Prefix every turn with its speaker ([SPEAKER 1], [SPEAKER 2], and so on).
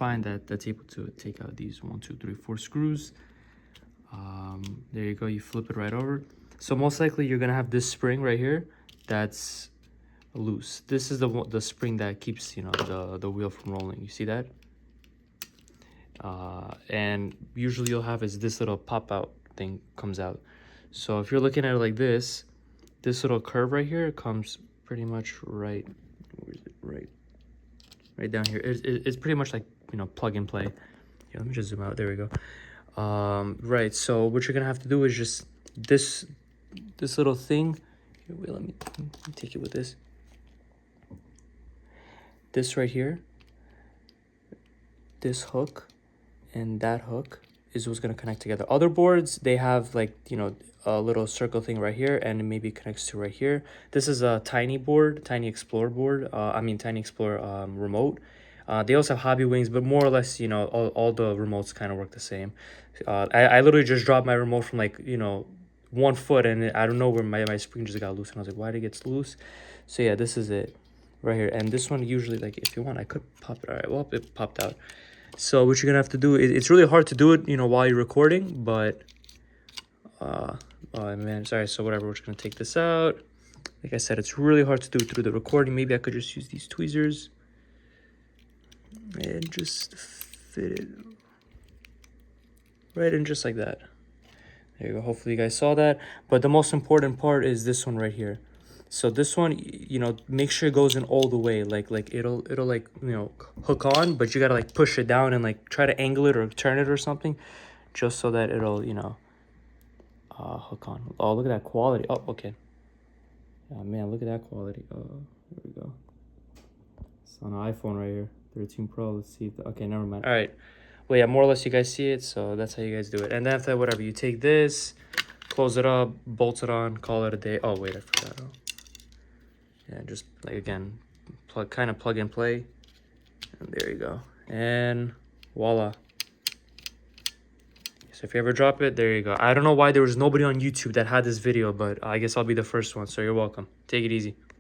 [SPEAKER 1] find that's able to take out these 1, 2, 3, 4 screws. There you go, you flip it right over. So most likely you're gonna have this spring right here that's loose. This is the spring that keeps, you know, the wheel from rolling. You see that? And usually you'll have is this little pop out thing comes out. So if you're looking at it like this little curve right here comes pretty much right, where is it? Right down here. It's pretty much like, you know, plug and play. Here, let me just zoom out. There we go. Right, so what you're gonna have to do is just this little thing. Here, wait, let me take it with this. This right here, this hook and that hook is what's going to connect together. Other boards, they have like, you know, a little circle thing right here, and it maybe connects to right here. This is a Tiny board, Tiny Explorer board. Tiny Explorer remote. They also have Hobby Wings, but more or less, you know, all the remotes kind of work the same. I literally just dropped my remote from like, you know, 1 foot, and I don't know where my spring just got loose, and I was like, why did it get loose? So yeah, this is it right here. And this one usually, like, if you want, I could pop it. All right, well, it popped out. So what you're gonna have to do, it's really hard to do it, you know, while you're recording, but oh man, sorry. So whatever, we're just gonna take this out. Like I said, it's really hard to do through the recording. Maybe I could just use these tweezers and just fit it right in just like that. There you go. Hopefully you guys saw that. But the most important part is this one right here. So this one, you know, make sure it goes in all the way. Like it'll like, you know, hook on, but you gotta like push it down and like try to angle it or turn it or something, just so that it'll, you know, hook on. Oh, look at that quality. Oh, okay. Oh man, look at that quality. Oh, there we go. It's on an iPhone right here, 13 Pro. Let's see if okay, never mind. All right. Well, yeah, more or less you guys see it, so that's how you guys do it. And then after that, whatever, you take this, close it up, bolt it on, call it a day. Oh wait, I forgot. Oh. Yeah, just like again, kind of plug and play, and there you go. And voila. So if you ever drop it, there you go. I don't know why there was nobody on YouTube that had this video, but I guess I'll be the first one. So you're welcome. Take it easy.